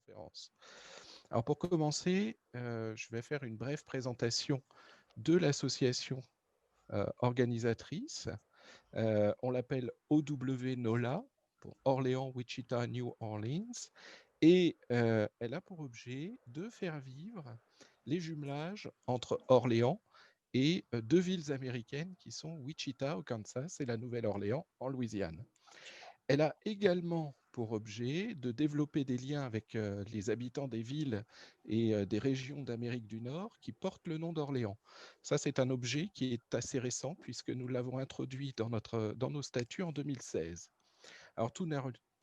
conférence. Alors pour commencer, je vais faire une brève présentation de l'association organisatrice. On l'appelle OW NOLA, pour Orléans, Wichita, New Orleans, et elle a pour objet de faire vivre les jumelages entre Orléans et deux villes américaines qui sont Wichita au Kansas et la Nouvelle-Orléans en Louisiane. Elle a également pour objet de développer des liens avec les habitants des villes et des régions d'Amérique du Nord qui portent le nom d'Orléans. Ça, c'est un objet qui est assez récent puisque nous l'avons introduit dans nos statuts en 2016. Alors tout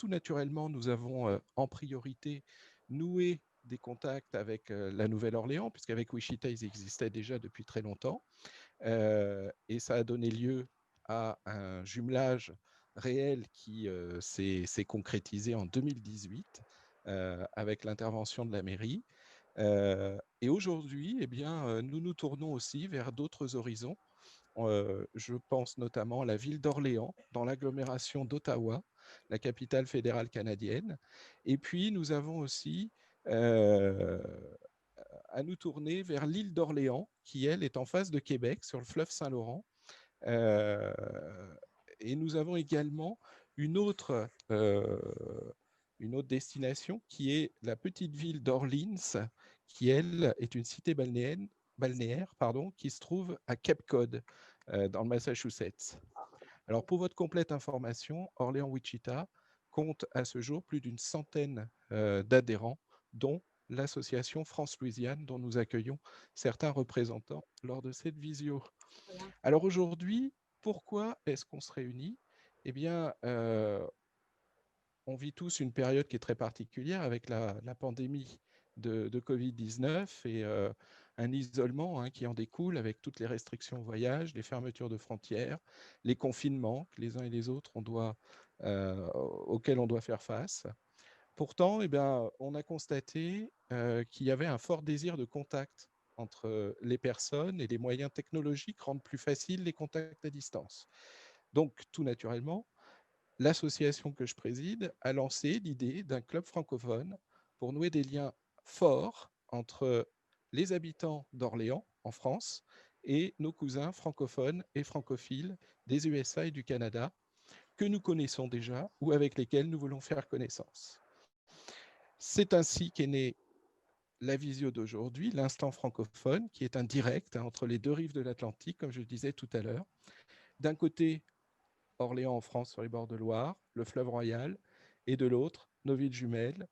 naturellement, nous avons en priorité noué des contacts avec la Nouvelle-Orléans, puisqu'avec Wichita, ils existaient déjà depuis très longtemps. Et ça a donné lieu à un jumelage réel qui s'est concrétisé en 2018 avec l'intervention de la mairie. Et aujourd'hui, eh bien, nous nous tournons aussi vers d'autres horizons. Je pense notamment à la ville d'Orléans, dans l'agglomération d'Ottawa, la capitale fédérale canadienne. Et puis, nous avons aussi euh, à nous tourner vers l'île d'Orléans, qui, elle, est en face de Québec, sur le fleuve Saint-Laurent. Euh, et nous avons également une autre, euh, une autre destination qui est la petite ville d'Orleans, qui, elle, est une cité balnéaire qui se trouve à Cape Cod, dans le Massachusetts. Alors, pour votre complète information, Orléans-Wichita compte à ce jour plus d'une centaine d'adhérents, dont l'association France-Louisiane, dont nous accueillons certains représentants lors de cette visio. Alors aujourd'hui, pourquoi est-ce qu'on se réunit? Eh bien, on vit tous une période qui est très particulière avec la pandémie de Covid-19 et un isolement qui en découle avec toutes les restrictions au voyage, les fermetures de frontières, les confinements que les uns et les autres auxquels on doit faire face. Pourtant, eh bien, on a constaté qu'il y avait un fort désir de contact entre les personnes et les moyens technologiques rendent plus faciles les contacts à distance. Donc, tout naturellement, l'association que je préside a lancé l'idée d'un club francophone pour nouer des liens forts entre les habitants d'Orléans, en France, et nos cousins francophones et francophiles des USA et du Canada, que nous connaissons déjà ou avec lesquels nous voulons faire connaissance. C'est ainsi qu'est née la visio d'aujourd'hui, l'instant francophone, qui est un direct entre les deux rives de l'Atlantique, comme je le disais tout à l'heure. D'un côté, Orléans en France, sur les bords de Loire, le fleuve Royal, et de l'autre, nos villes jumelles,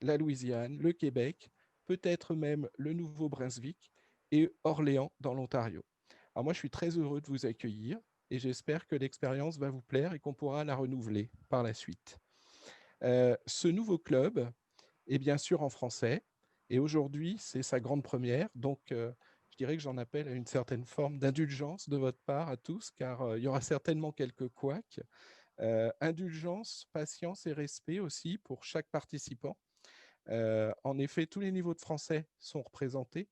la Louisiane, le Québec, peut-être même le Nouveau-Brunswick et Orléans dans l'Ontario. Alors moi, je suis très heureux de vous accueillir et j'espère que l'expérience va vous plaire et qu'on pourra la renouveler par la suite. Ce nouveau club est bien sûr en français et aujourd'hui, c'est sa grande première. Donc, je dirais que j'en appelle à une certaine forme d'indulgence de votre part à tous, car il y aura certainement quelques couacs. Indulgence, patience et respect aussi pour chaque participant. En effet, tous les niveaux de français sont représentés.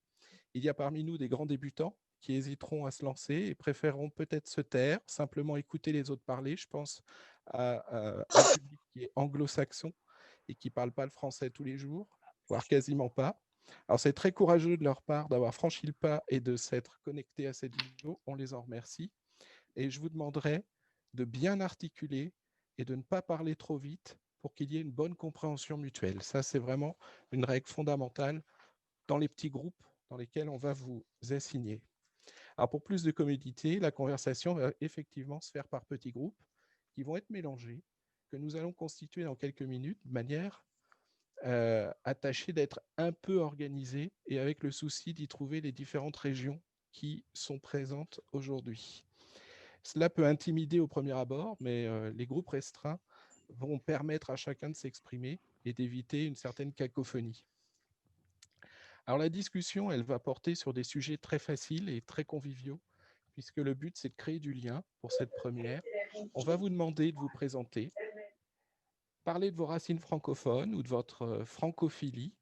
Il y a parmi nous des grands débutants qui hésiteront à se lancer et préféreront peut-être se taire, simplement écouter les autres parler. Je pense à un public qui est anglo-saxon et qui ne parle pas le français tous les jours, voire quasiment pas. Alors c'est très courageux de leur part d'avoir franchi le pas et de s'être connecté à cette vidéo. On les en remercie. Et je vous demanderai de bien articuler et de ne pas parler trop vite pour qu'il y ait une bonne compréhension mutuelle. Ça, c'est vraiment une règle fondamentale dans les petits groupes dans lesquels on va vous assigner. Alors pour plus de commodité, la conversation va effectivement se faire par petits groupes qui vont être mélangés, que nous allons constituer dans quelques minutes de manière à tâcher d'être un peu organisés et avec le souci d'y trouver les différentes régions qui sont présentes aujourd'hui. Cela peut intimider au premier abord, mais les groupes restreints vont permettre à chacun de s'exprimer et d'éviter une certaine cacophonie. Alors la discussion, elle va porter sur des sujets très faciles et très conviviaux, puisque le but, c'est de créer du lien pour cette première. On va vous demander de vous présenter, parler de vos racines francophones ou de votre francophilie,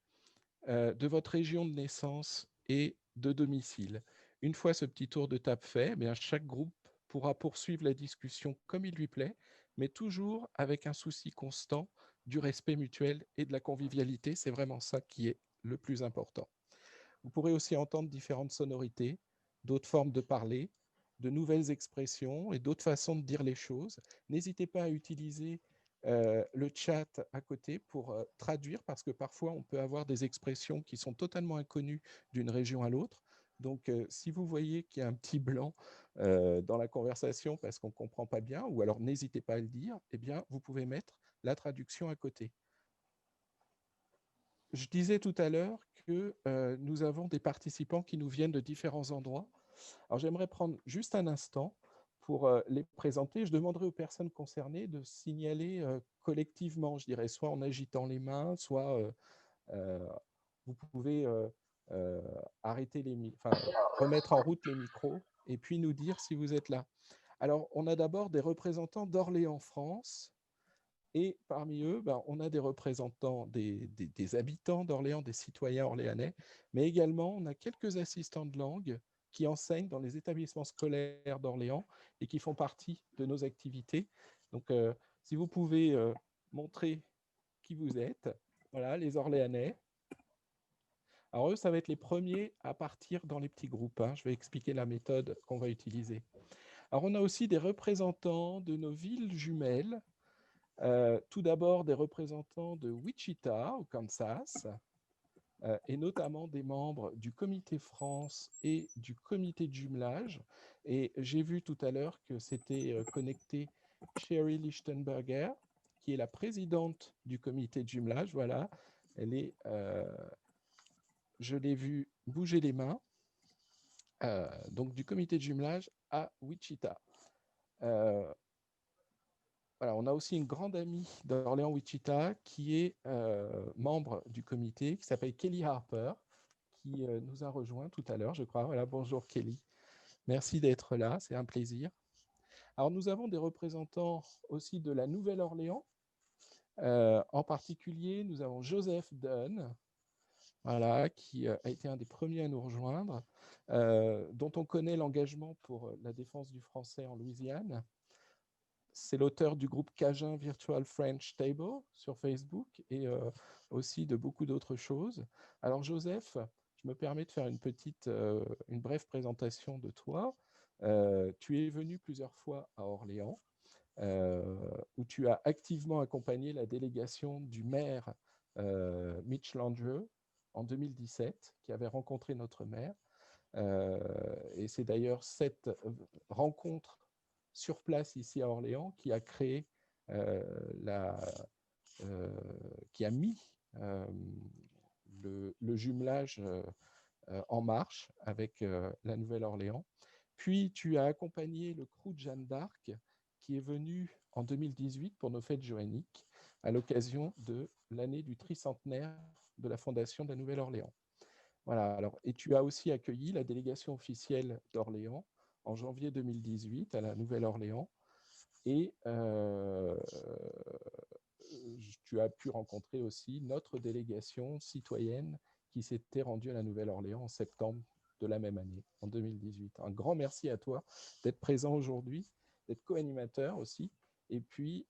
de votre région de naissance et de domicile. Une fois ce petit tour de table fait, eh bien, chaque groupe pourra poursuivre la discussion comme il lui plaît, mais toujours avec un souci constant du respect mutuel et de la convivialité. C'est vraiment ça qui est le plus important. Vous pourrez aussi entendre différentes sonorités, d'autres formes de parler, de nouvelles expressions et d'autres façons de dire les choses. N'hésitez pas à utiliser le chat à côté pour traduire, parce que parfois on peut avoir des expressions qui sont totalement inconnues d'une région à l'autre. Donc, si vous voyez qu'il y a un petit blanc dans la conversation parce qu'on ne comprend pas bien, ou alors n'hésitez pas à le dire, eh bien, vous pouvez mettre la traduction à côté. Je disais tout à l'heure que nous avons des participants qui nous viennent de différents endroits. Alors, j'aimerais prendre juste un instant pour les présenter. Je demanderai aux personnes concernées de signaler collectivement, je dirais, soit en agitant les mains, soit vous pouvez arrêter remettre en route les micros et puis nous dire si vous êtes là. Alors, on a d'abord des représentants d'Orléans, France. Et parmi eux, on a des représentants des habitants d'Orléans, des citoyens orléanais, mais également on a quelques assistants de langue qui enseignent dans les établissements scolaires d'Orléans et qui font partie de nos activités. Donc, si vous pouvez montrer qui vous êtes, voilà, les Orléanais. Alors eux, ça va être les premiers à partir dans les petits groupes. Je vais expliquer la méthode qu'on va utiliser. Alors on a aussi des représentants de nos villes jumelles. Tout d'abord, des représentants de Wichita, au Kansas, et notamment des membres du Comité France et du Comité de jumelage. Et j'ai vu tout à l'heure que c'était connecté Sherry Lichtenberger, qui est la présidente du Comité de jumelage. Voilà, je l'ai vue bouger les mains, donc du Comité de jumelage à Wichita. Voilà, on a aussi une grande amie d'Orléans-Wichita qui est membre du comité, qui s'appelle Kelly Harper, qui nous a rejoint tout à l'heure, je crois. Voilà, bonjour Kelly. Merci d'être là, c'est un plaisir. Alors, nous avons des représentants aussi de la Nouvelle-Orléans. En particulier, nous avons Joseph Dunn, voilà, qui a été un des premiers à nous rejoindre, dont on connaît l'engagement pour la défense du français en Louisiane. C'est l'auteur du groupe Cajun Virtual French Table sur Facebook et aussi de beaucoup d'autres choses. Alors Joseph, je me permets de faire une brève présentation de toi. Tu es venu plusieurs fois à Orléans, où tu as activement accompagné la délégation du maire Mitch Landrieu en 2017, qui avait rencontré notre maire. Et c'est d'ailleurs cette rencontre sur place ici à Orléans qui a créé qui a mis le jumelage en marche avec la Nouvelle-Orléans. Puis tu as accompagné le crew de Jeanne d'Arc qui est venu en 2018 pour nos fêtes joanniques à l'occasion de l'année du tricentenaire de la fondation de la Nouvelle-Orléans. Voilà, alors, et tu as aussi accueilli la délégation officielle d'Orléans en janvier 2018 à la Nouvelle-Orléans. Et tu as pu rencontrer aussi notre délégation citoyenne qui s'était rendue à la Nouvelle-Orléans en septembre de la même année, en 2018. Un grand merci à toi d'être présent aujourd'hui, d'être co-animateur aussi, et puis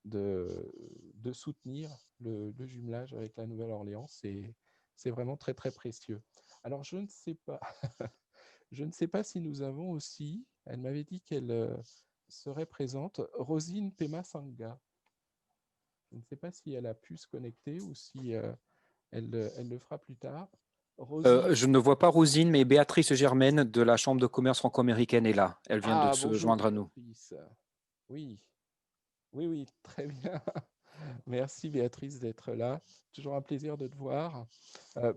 de soutenir le jumelage avec la Nouvelle-Orléans. C'est vraiment très, très précieux. Alors, je ne sais pas, je ne sais pas si nous avons aussi, elle m'avait dit qu'elle serait présente, Rosine Pema-Sangha. Je ne sais pas si elle a pu se connecter ou si elle le fera plus tard. Rosine. Je ne vois pas Rosine, mais Béatrice Germaine de la Chambre de commerce franco-américaine est là. Elle vient de Ah, se bonjour joindre à nous. Béatrice. Oui, oui, très bien. Merci Béatrice d'être là. Toujours un plaisir de te voir.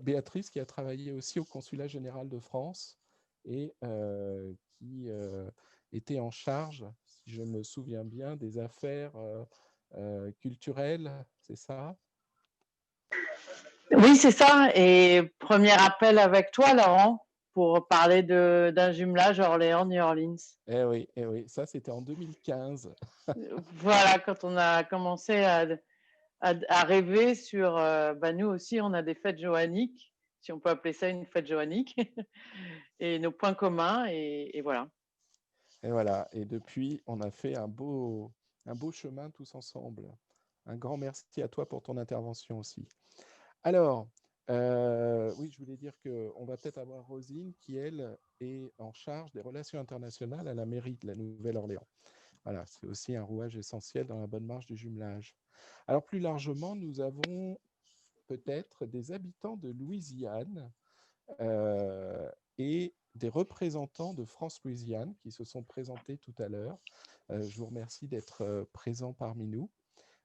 Béatrice qui a travaillé aussi au Consulat général de France et qui était en charge, si je me souviens bien, des affaires culturelles, c'est ça? Oui, c'est ça. Et premier appel avec toi, Laurent, pour parler d'un jumelage Orléans-New Orleans. Eh oui, ça c'était en 2015. Voilà, quand on a commencé à rêver sur, nous aussi, on a des fêtes joanniques, si on peut appeler ça une fête joannique, et nos points communs, et voilà. Et voilà, et depuis, on a fait un beau chemin tous ensemble. Un grand merci à toi pour ton intervention aussi. Alors, oui, je voulais dire qu'on va peut-être avoir Rosine qui, elle, est en charge des relations internationales à la mairie de la Nouvelle-Orléans. Voilà, c'est aussi un rouage essentiel dans la bonne marche du jumelage. Alors, plus largement, nous avons peut-être des habitants de Louisiane et des représentants de France-Louisiane qui se sont présentés tout à l'heure. Je vous remercie d'être présents parmi nous.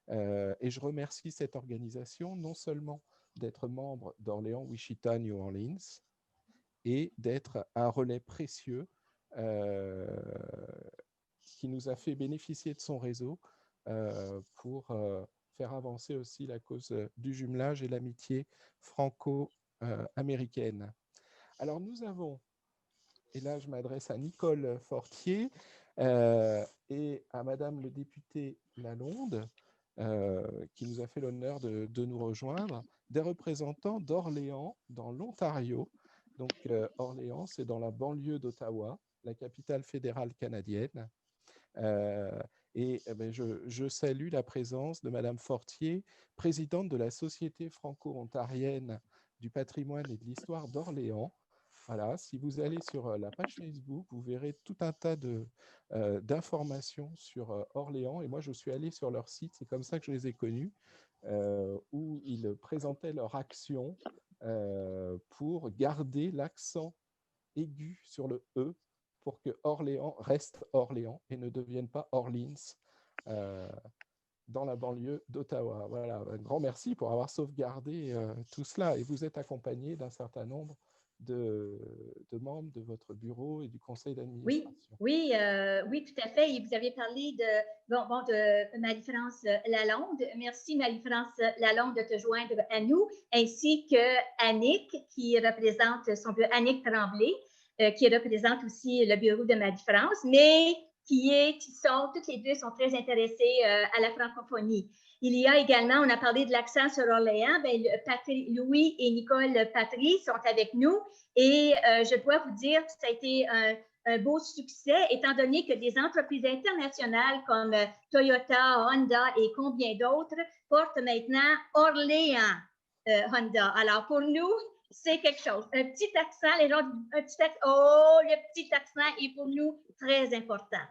Et je remercie cette organisation non seulement d'être membre d'Orléans, Wichita, New Orleans et d'être un relais précieux euh, qui nous a fait bénéficier de son réseau pour faire avancer aussi la cause du jumelage et l'amitié franco-américaine. Alors nous avons, et là je m'adresse à Nicole Fortier et à Madame le député Lalonde, qui nous a fait l'honneur de nous rejoindre, des représentants d'Orléans dans l'Ontario. Donc Orléans, c'est dans la banlieue d'Ottawa, la capitale fédérale canadienne. Je salue la présence de Madame Fortier, présidente de la Société franco-ontarienne du patrimoine et de l'histoire d'Orléans. Voilà, si vous allez sur la page Facebook, vous verrez tout un tas d'informations sur Orléans. Et moi, je suis allé sur leur site, c'est comme ça que je les ai connus, où ils présentaient leur action pour garder l'accent aigu sur le E pour que Orléans reste Orléans et ne devienne pas Orleans euh, dans la banlieue d'Ottawa. Voilà, un grand merci pour avoir sauvegardé tout cela. Et vous êtes accompagné d'un certain nombre de membres de votre bureau et du conseil Oui, d'administration. oui, oui, tout à fait. Et vous avez parlé de Marie-France Lalonde. Merci Marie-France Lalonde de te joindre à nous, ainsi que Annick, qui représente son bureau, Annick Tremblay, qui représente aussi le bureau de Marie-France, mais toutes les deux sont très intéressées à la francophonie. Il y a également, on a parlé de l'accent sur Orléans, Louis et Nicole Patry sont avec nous et je dois vous dire que ça a été un beau succès, étant donné que des entreprises internationales comme Toyota, Honda et combien d'autres portent maintenant Orléans Honda. Alors, pour nous, c'est quelque chose. Un petit accent, les gens, le petit accent est pour nous très important.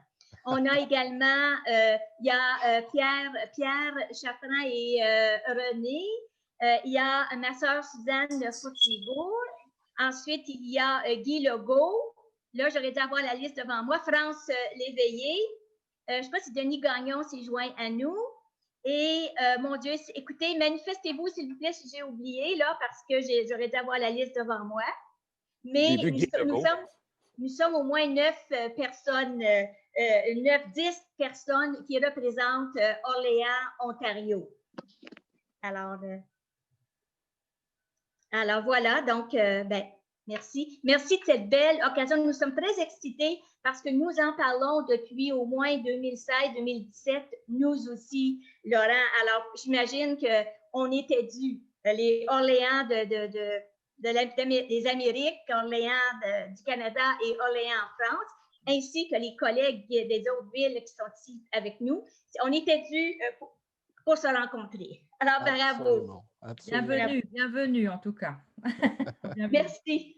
On a également, il y a Pierre Chaffran et René. Il y a ma sœur Suzanne Foutrigour. Ensuite, il y a Guy Legault. Là, j'aurais dû avoir la liste devant moi. France Léveillé. Je ne sais pas si Denis Gagnon s'est joint à nous. Et mon Dieu, écoutez, manifestez-vous, s'il vous plaît, si j'ai oublié, là, parce que j'aurais dû avoir la liste devant moi. Mais nous sommes au moins 9 personnes, 9-10 personnes qui représentent Orléans, Ontario. Alors voilà, donc, merci. Merci de cette belle occasion. Nous sommes très excités parce que nous en parlons depuis au moins 2016-2017, nous aussi, Laurent. Alors, j'imagine qu'on était dû. Les Orléans des Amériques, Orléans du Canada et Orléans en France, ainsi que les collègues des autres villes qui sont ici avec nous. On était dû pour se rencontrer. Alors, bravo. Absolument. Bienvenue en tout cas. Merci.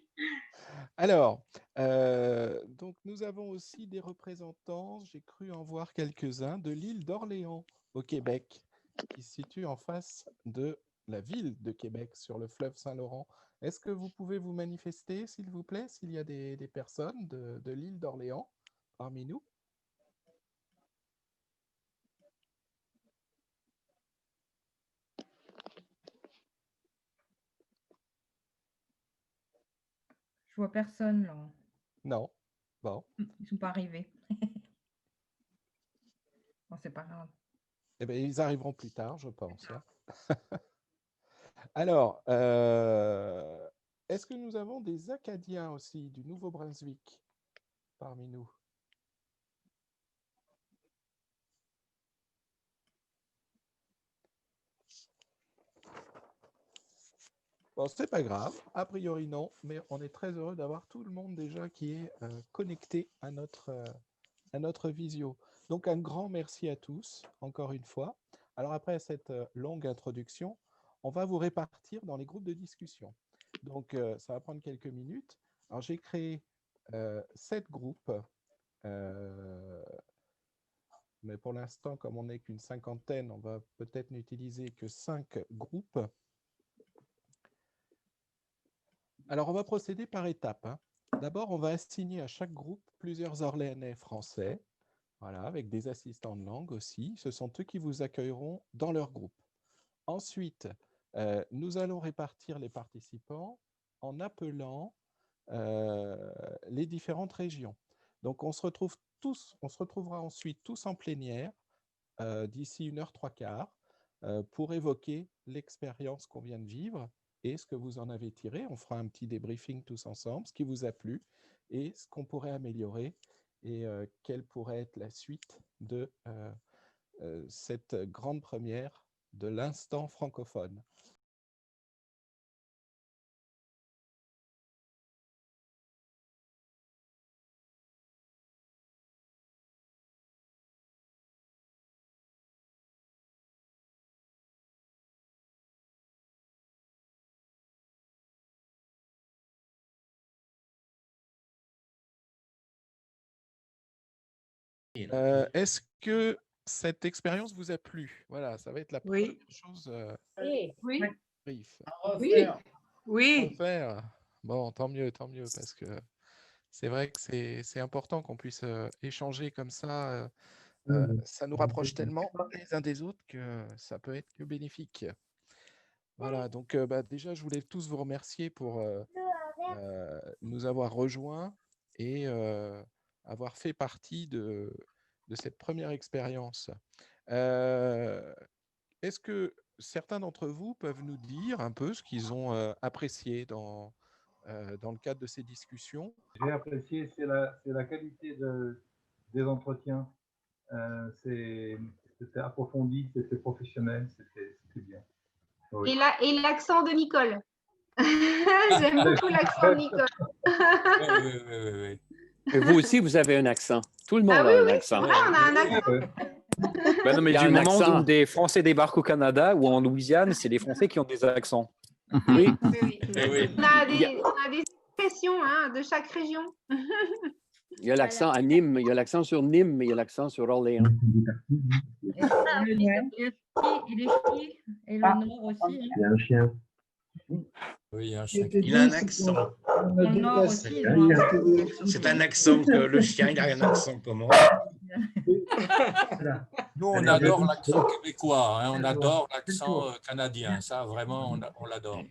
Alors, donc nous avons aussi des représentants, j'ai cru en voir quelques-uns, de l'île d'Orléans au Québec, qui se situe en face de la ville de Québec sur le fleuve Saint-Laurent. Est-ce que vous pouvez vous manifester, s'il vous plaît, s'il y a des personnes de l'île d'Orléans parmi nous? Je vois personne là. Non. Bon. Ils ne sont pas arrivés. Bon, c'est pas grave. Eh bien, ils arriveront plus tard, je pense. Hein. Alors, est-ce que nous avons des Acadiens aussi du Nouveau-Brunswick parmi nous? Bon, c'est pas grave, a priori non, mais on est très heureux d'avoir tout le monde déjà qui est connecté à notre visio. Donc un grand merci à tous, encore une fois. Alors après cette longue introduction, on va vous répartir dans les groupes de discussion. Donc, ça va prendre quelques minutes. Alors, j'ai créé 7 groupes, mais pour l'instant, comme on n'est qu'une cinquantaine, on va peut-être n'utiliser que 5 groupes. Alors, on va procéder par étapes. Hein. D'abord, on va assigner à chaque groupe plusieurs Orléanais français, voilà, avec des assistants de langue aussi. Ce sont eux qui vous accueilleront dans leur groupe. Ensuite, nous allons répartir les participants en appelant les différentes régions. Donc, on se retrouvera ensuite tous en plénière d'ici 1h15 pour évoquer l'expérience qu'on vient de vivre et ce que vous en avez tiré. On fera un petit débriefing tous ensemble, ce qui vous a plu et ce qu'on pourrait améliorer et quelle pourrait être la suite de cette grande première de l'instant francophone. Est-ce que cette expérience vous a plu? Voilà, ça va être la première chose. Oui. Brief. Oui. Oui. Bon, tant mieux, parce que c'est vrai que c'est important qu'on puisse échanger comme ça. Ça nous rapproche tellement les uns des autres que ça peut être que bénéfique. Voilà, donc déjà, je voulais tous vous remercier pour nous avoir rejoints et avoir fait partie de cette première expérience. Est-ce que certains d'entre vous peuvent nous dire un peu ce qu'ils ont apprécié dans le cadre de ces discussions? J'ai apprécié, c'est la qualité des entretiens. C'était approfondi, c'était professionnel, c'était bien. Oui. Et l'accent de Nicole. J'aime beaucoup l'accent de Nicole. Oui. Et vous aussi, vous avez un accent. Tout le monde a un accent. C'est vrai, on a un accent. Ben non, mais du moment où des Français débarquent au Canada ou en Louisiane, c'est les Français qui ont des accents. Oui. On a des expressions de chaque région. Il y a l'accent à Nîmes, il y a l'accent sur Nîmes, mais il y a l'accent sur Orléans. Et les ch'tis et le nord aussi. Il y a un chien. Oui, il y a un chien. Il a un accent. Dans le nord aussi. C'est un accent que le chien, il a un accent comment? Nous, on adore l'accent québécois, hein, on adore l'accent canadien. Ça, vraiment, on l'adore.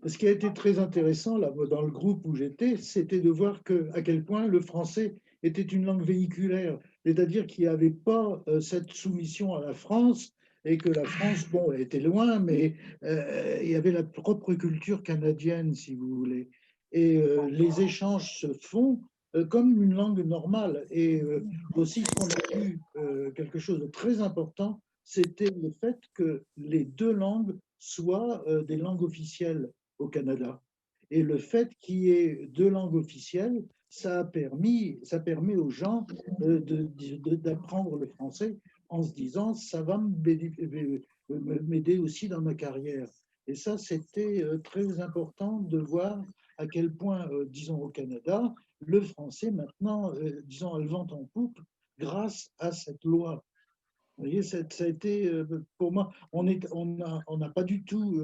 Ce qui a été très intéressant là, dans le groupe où j'étais, c'était de voir à quel point le français était une langue véhiculaire, c'est-à-dire qu'il n'y avait pas cette soumission à la France et que la France, bon, elle était loin, mais il y avait la propre culture canadienne, si vous voulez. Et les échanges se font comme une langue normale. Et aussi, ce qu'on a vu, quelque chose de très important, c'était le fait que les deux langues soient des langues officielles au Canada. Et le fait qu'il y ait deux langues officielles, ça permet aux gens d'apprendre le français en se disant ça va m'aider aussi dans ma carrière. Et ça, c'était très important de voir à quel point, disons au Canada, le français maintenant, disons, a le vent en poupe grâce à cette loi. Vous voyez, ça a été, pour moi, on n'a pas du tout,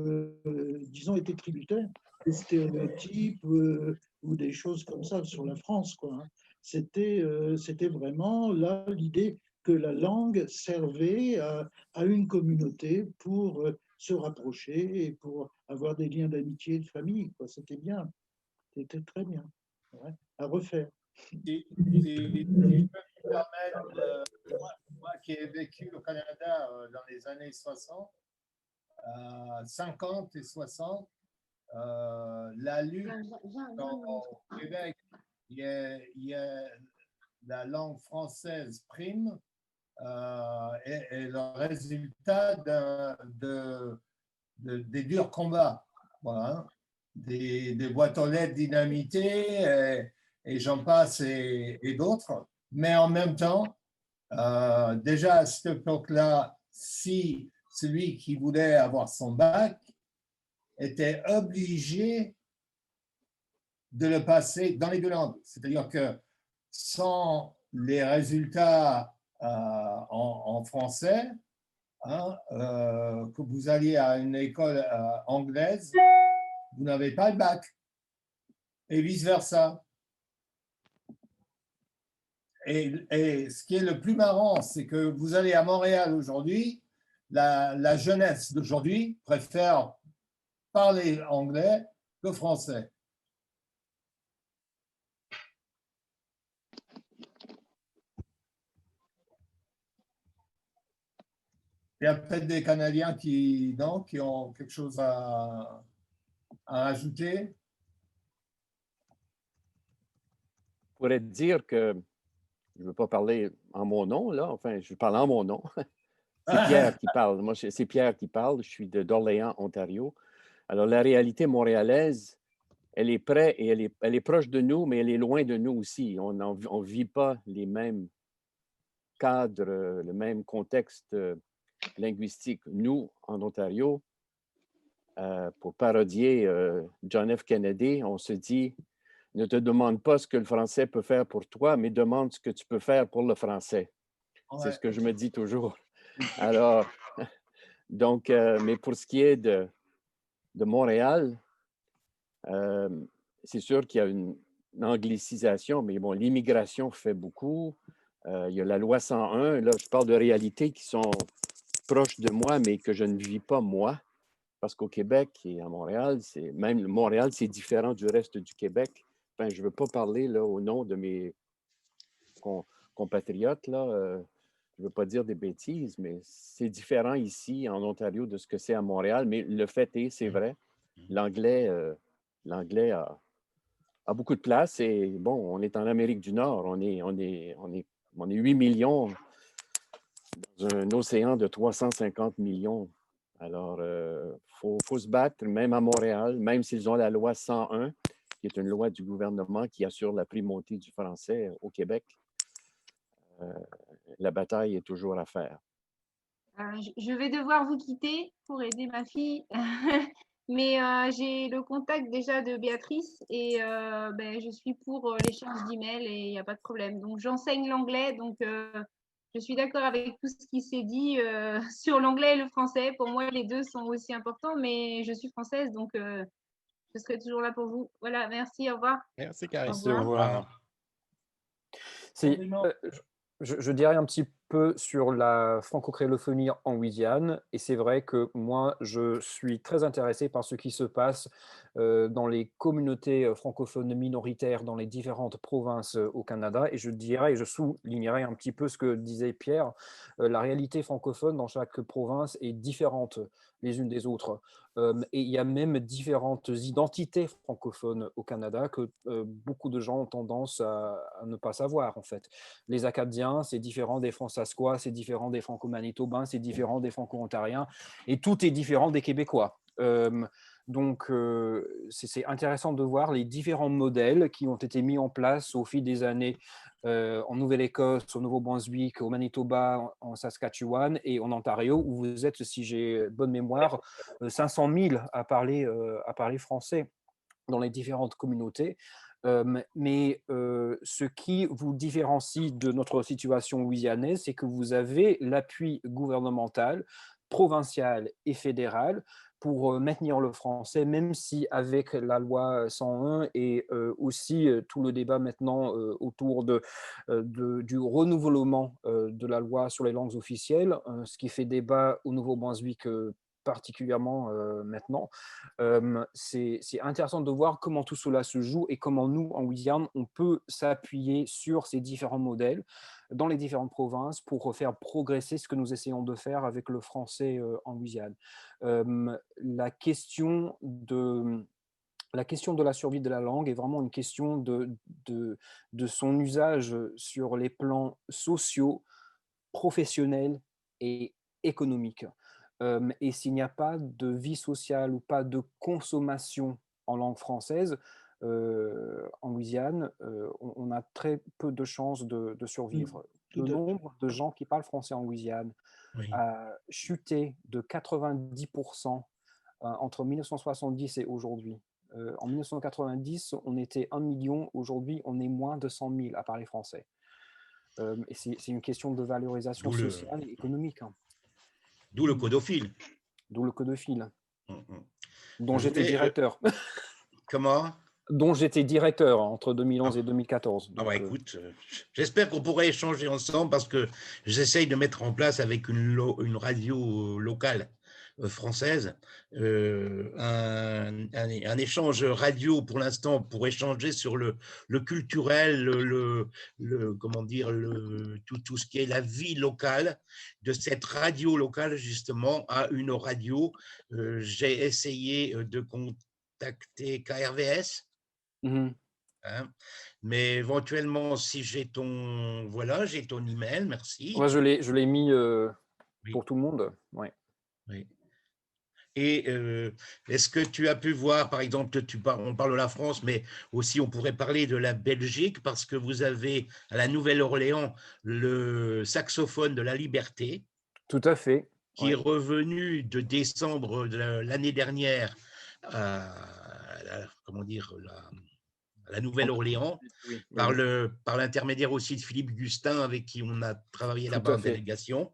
disons, été tributaire des stéréotypes ou des choses comme ça sur la France, quoi. Hein. C'était vraiment là l'idée que la langue servait à une communauté pour se rapprocher et pour avoir des liens d'amitié et de famille, quoi. C'était bien, c'était très bien, ouais, à refaire. Moi qui ai vécu au Canada dans les années 60, 50 et 60, la lutte au Québec, il y a la langue française prime et le résultat des durs combats, voilà, des boîtes aux lettres dynamitées et j'en passe et d'autres. Mais en même temps, déjà à cette époque-là, si celui qui voulait avoir son bac était obligé de le passer dans les deux langues. C'est-à-dire que sans les résultats en français, hein, que vous alliez à une école anglaise, vous n'avez pas le bac. Et vice-versa. Et ce qui est le plus marrant, c'est que vous allez à Montréal aujourd'hui, la jeunesse d'aujourd'hui préfère parler anglais que français. Il y a peut-être des Canadiens qui ont quelque chose à rajouter. Je pourrais te dire que je ne veux pas parler en mon nom, là. Enfin, je parle en mon nom. C'est Pierre qui parle. Moi, c'est Pierre qui parle. Je suis d'Orléans, Ontario. Alors, la réalité montréalaise, elle est près et elle est proche de nous, mais elle est loin de nous aussi. On ne vit pas les mêmes cadres, le même contexte linguistique. Nous, en Ontario, pour parodier John F. Kennedy, on se dit « Ne te demande pas ce que le français peut faire pour toi, mais demande ce que tu peux faire pour le français. » C'est ce que je me dis toujours. Alors, donc, mais pour ce qui est de Montréal, c'est sûr qu'il y a une anglicisation, mais bon, l'immigration fait beaucoup. Il y a la loi 101. Là, je parle de réalités qui sont proches de moi, mais que je ne vis pas moi. Parce qu'au Québec et à Montréal, même Montréal, c'est différent du reste du Québec. Enfin, je ne veux pas parler là, au nom de mes compatriotes. Là, je ne veux pas dire des bêtises, mais c'est différent ici, en Ontario, de ce que c'est à Montréal. Mais le fait est, c'est vrai, l'anglais a beaucoup de place. Et bon, on est en Amérique du Nord. On est 8 millions dans un océan de 350 millions. Alors, faut se battre, même à Montréal, même s'ils ont la loi 101, qui est une loi du gouvernement qui assure la primauté du français au Québec. La bataille est toujours à faire. Je vais devoir vous quitter pour aider ma fille. Mais j'ai le contact déjà de Béatrice et je suis pour l'échange d'emails et il n'y a pas de problème. Donc, j'enseigne l'anglais, donc je suis d'accord avec tout ce qui s'est dit sur l'anglais et le français. Pour moi, les deux sont aussi importants, mais je suis française, donc je serai toujours là pour vous. Voilà, merci, au revoir. Merci, Karine. Au revoir. Je dirais un petit peu sur la franco-créolophonie en Louisiane, et c'est vrai que moi, je suis très intéressé par ce qui se passe dans les communautés francophones minoritaires dans les différentes provinces au Canada, et je dirais, et je soulignerais un petit peu ce que disait Pierre, la réalité francophone dans chaque province est différente les unes des autres. Et il y a même différentes identités francophones au Canada que beaucoup de gens ont tendance à ne pas savoir, en fait. Les Acadiens, c'est différent des Fransaskois, c'est différent des Franco-Manitobains, c'est différent des Franco-Ontariens, et tout est différent des Québécois. Donc, c'est intéressant de voir les différents modèles qui ont été mis en place au fil des années en Nouvelle-Écosse, au Nouveau-Brunswick, au Manitoba, en Saskatchewan et en Ontario, où vous êtes, si j'ai bonne mémoire, 500 000 à parler français dans les différentes communautés. Mais ce qui vous différencie de notre situation louisianaise, c'est que vous avez l'appui gouvernemental, provincial et fédéral pour maintenir le français, même si avec la loi 101 et aussi tout le débat maintenant autour du renouvellement de la loi sur les langues officielles, ce qui fait débat au Nouveau-Brunswick particulièrement maintenant. C'est intéressant de voir comment tout cela se joue et comment nous, en Louisiane, on peut s'appuyer sur ces différents modèles dans les différentes provinces pour faire progresser ce que nous essayons de faire avec le français en Louisiane. La question de la survie de la langue est vraiment une question de son usage sur les plans sociaux, professionnels et économiques. Et s'il n'y a pas de vie sociale ou pas de consommation en langue française, en Louisiane, on a très peu de chances de survivre. le nombre de gens qui parlent français en Louisiane a chuté de 90% entre 1970 et aujourd'hui. En 1990, on était 1 million. Aujourd'hui, on est moins de 100 000 à parler français. Et c'est une question de valorisation sociale et économique. Hein. D'où le codophile. D'où le codophile. Dont j'étais directeur. Comment? Dont j'étais directeur entre 2011 et 2014. Donc, écoute, j'espère qu'on pourrait échanger ensemble parce que j'essaye de mettre en place avec une radio locale française un échange radio pour l'instant pour échanger sur le culturel, comment dire, tout ce qui est la vie locale de cette radio locale justement à une radio. J'ai essayé de contacter KRVS. Hein, mais éventuellement, si j'ai ton email, merci. Ouais, je l'ai mis pour tout le monde. Ouais. Oui. Et est-ce que tu as pu voir, par exemple, on parle de la France, mais aussi on pourrait parler de la Belgique, parce que vous avez à la Nouvelle-Orléans le saxophone de la Liberté. Tout à fait. Qui est revenu de décembre de l'année dernière comment dire, la Nouvelle-Orléans, par l'intermédiaire aussi de Philippe Gustin, avec qui on a travaillé là-bas en délégation.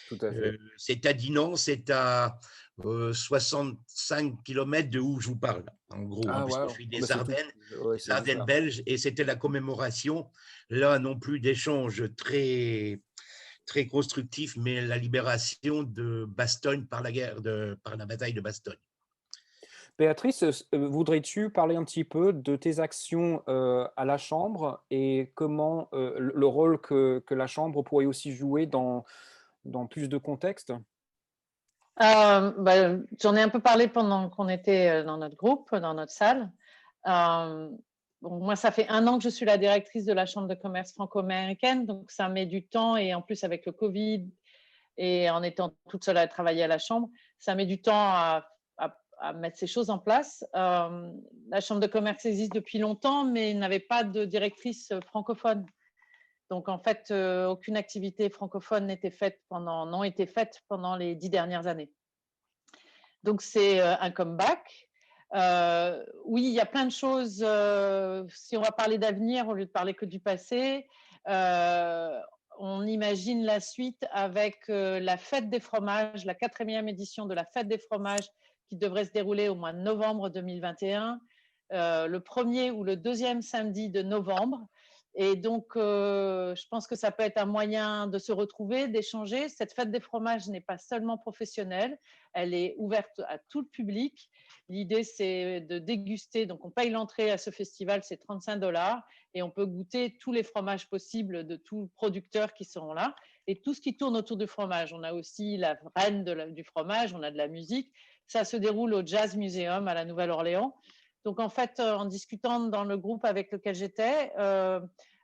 Tout à fait. C'est à Dinan, c'est à 65 km de où je vous parle, en gros, puisque je suis des Ardennes, des Ardennes belges, et c'était la commémoration, là non plus d'échanges très, très constructifs, mais la libération de Bastogne par la bataille de Bastogne. Béatrice, voudrais-tu parler un petit peu de tes actions à la Chambre et comment le rôle que la Chambre pourrait aussi jouer dans plus de contexte? J'en ai un peu parlé pendant qu'on était dans notre groupe, dans notre salle. Moi, ça fait 1 an que je suis la directrice de la Chambre de commerce franco-américaine, donc ça met du temps, et en plus avec le Covid et en étant toute seule à travailler à la Chambre, ça met du temps à mettre ces choses en place. La Chambre de commerce existe depuis longtemps, mais il n'avait pas de directrice francophone. Donc, en fait, aucune activité francophone n'a été faite pendant les 10 dernières années. Donc, c'est un comeback. Oui, il y a plein de choses. Si on va parler d'avenir au lieu de parler que du passé, on imagine la suite avec la fête des fromages, la 4e édition de la fête des fromages qui devrait se dérouler au mois de novembre 2021, le 1er ou le 2e samedi de novembre. Et donc, je pense que ça peut être un moyen de se retrouver, d'échanger. Cette fête des fromages n'est pas seulement professionnelle, elle est ouverte à tout le public. L'idée, c'est de déguster. Donc, on paye l'entrée à ce festival, c'est 35 $, et on peut goûter tous les fromages possibles de tous les producteurs qui seront là et tout ce qui tourne autour du fromage. On a aussi la reine du fromage, on a de la musique. Ça se déroule au Jazz Museum à la Nouvelle-Orléans. Donc, en fait, en discutant dans le groupe avec lequel j'étais,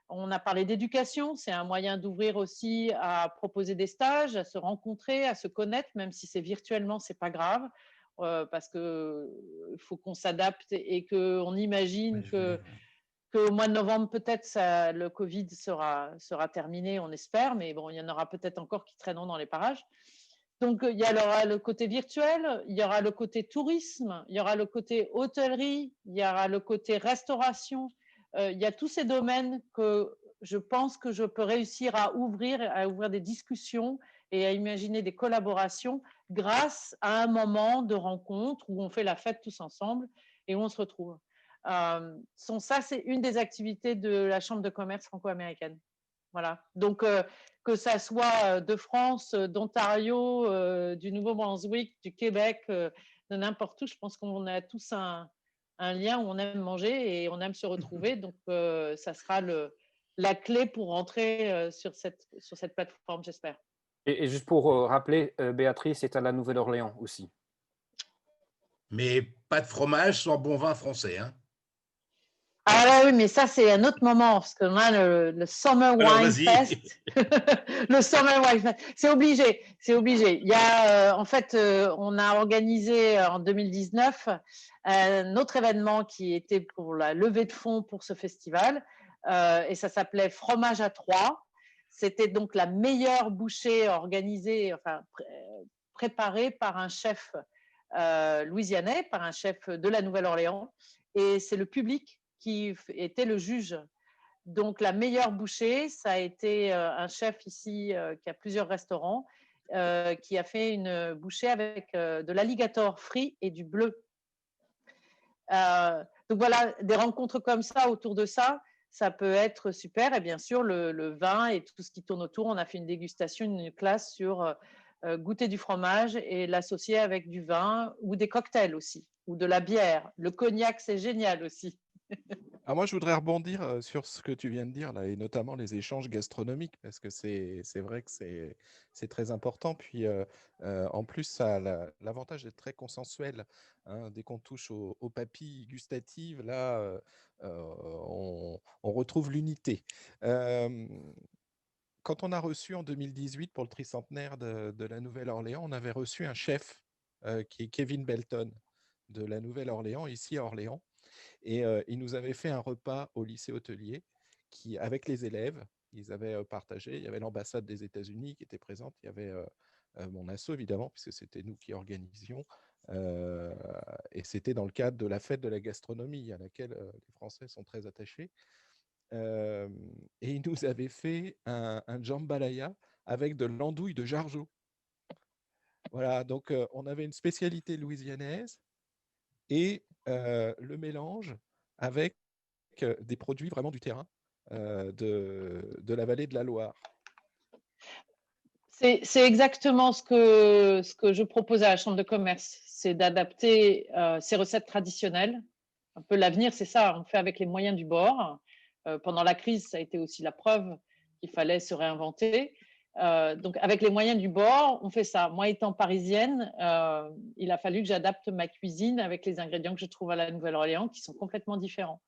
on a parlé d'éducation. C'est un moyen d'ouvrir aussi à proposer des stages, à se rencontrer, à se connaître, même si c'est virtuellement, c'est pas grave, parce qu'il faut qu'on s'adapte et qu'on imagine qu'au mois de novembre, peut-être, le Covid sera terminé, on espère, mais bon, il y en aura peut-être encore qui traîneront dans les parages. Donc, il y aura le côté virtuel, il y aura le côté tourisme, il y aura le côté hôtellerie, il y aura le côté restauration. Il y a tous ces domaines que je pense que je peux réussir à ouvrir des discussions et à imaginer des collaborations grâce à un moment de rencontre où on fait la fête tous ensemble et où on se retrouve. Ça, c'est une des activités de la Chambre de commerce franco-américaine. Voilà. Donc, que ça soit de France, d'Ontario, du Nouveau-Brunswick, du Québec, de n'importe où, je pense qu'on a tous un lien où on aime manger et on aime se retrouver. Donc, ça sera la clé pour rentrer sur cette plateforme, j'espère. Et juste pour rappeler, Béatrice est à la Nouvelle-Orléans aussi. Mais pas de fromage sans bon vin français, hein. Ah là, oui, mais ça, c'est un autre moment, parce qu'on a le Summer Wine Fest. Le Summer Wine Fest, c'est obligé. Il y a, en fait, on a organisé en 2019 un autre événement qui était pour la levée de fonds pour ce festival, et ça s'appelait Fromage à 3. C'était donc la meilleure bouchée organisée, enfin préparée par un chef louisianais, par un chef de la Nouvelle-Orléans, et c'est le public qui était le juge. Donc la meilleure bouchée, ça a été un chef ici qui a plusieurs restaurants, qui a fait une bouchée avec de l'alligator frit et du bleu. Donc voilà, des rencontres comme ça autour de ça, ça peut être super. Et bien sûr, le vin et tout ce qui tourne autour. On a fait une dégustation, une classe sur goûter du fromage et l'associer avec du vin ou des cocktails aussi, ou de la bière. Le cognac, c'est génial aussi. Alors moi, je voudrais rebondir sur ce que tu viens de dire là, et notamment les échanges gastronomiques, parce que c'est vrai que c'est très important. Puis en plus, ça a l'avantage d'être très consensuel. Hein. Dès qu'on touche aux papilles gustatives, là, on retrouve l'unité. Quand on a reçu en 2018 pour le tricentenaire de la Nouvelle-Orléans, on avait reçu un chef qui est Kevin Belton de la Nouvelle-Orléans, ici à Orléans. Et il nous avait fait un repas au lycée hôtelier avec les élèves. Ils avaient partagé. Il y avait l'ambassade des États-Unis qui était présente. Il y avait mon asso, évidemment, puisque c'était nous qui organisions. Et c'était dans le cadre de la fête de la gastronomie, à laquelle les Français sont très attachés. Et il nous avait fait un jambalaya avec de l'andouille de Jargeau. Voilà, donc on avait une spécialité louisianaise et le mélange avec des produits vraiment du terrain de la vallée de la Loire. C'est exactement ce que je propose à la Chambre de commerce, c'est d'adapter ces recettes traditionnelles. Un peu l'avenir, c'est ça, on fait avec les moyens du bord. Pendant la crise, ça a été aussi la preuve qu'il fallait se réinventer. Donc, avec les moyens du bord, on fait ça. Moi, étant parisienne, il a fallu que j'adapte ma cuisine avec les ingrédients que je trouve à la Nouvelle-Orléans, qui sont complètement différents.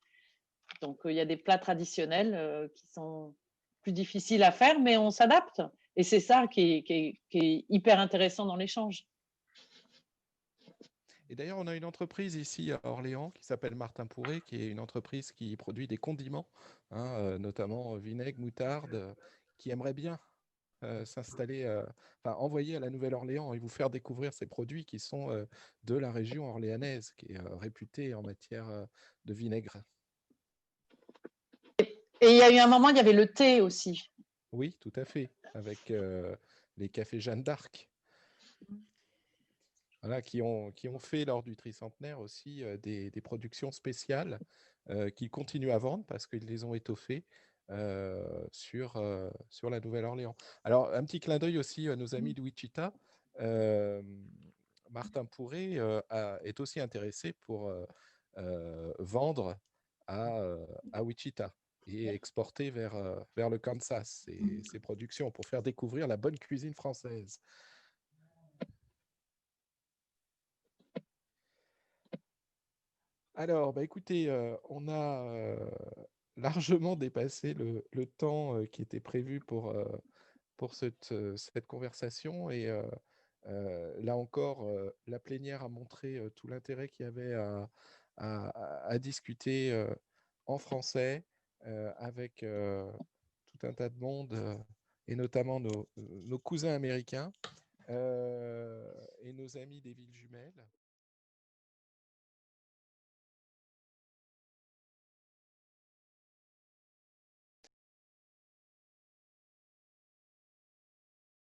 Donc, il y a des plats traditionnels qui sont plus difficiles à faire, mais on s'adapte. Et c'est ça qui est hyper intéressant dans l'échange. Et d'ailleurs, on a une entreprise ici à Orléans qui s'appelle Martin Pourret, qui est une entreprise qui produit des condiments, hein, notamment vinaigre, moutarde, qui aimerait bien s'installer, envoyer à la Nouvelle-Orléans et vous faire découvrir ces produits qui sont de la région orléanaise, qui est réputée en matière de vinaigre. Et il y a eu un moment, il y avait le thé aussi. Oui, tout à fait, avec les cafés Jeanne d'Arc. Voilà, qui ont fait lors du tricentenaire aussi des productions spéciales qu'ils continuent à vendre parce qu'ils les ont étoffées sur la Nouvelle-Orléans. Alors, un petit clin d'œil aussi à nos amis de Wichita. Martin Pourret est aussi intéressé pour vendre à Wichita et exporter vers le Kansas ses productions pour faire découvrir la bonne cuisine française. Alors, écoutez, on a largement dépassé le temps qui était prévu pour cette conversation. Et là encore, la plénière a montré tout l'intérêt qu'il y avait à discuter en français avec tout un tas de monde, et notamment nos cousins américains et nos amis des villes jumelles.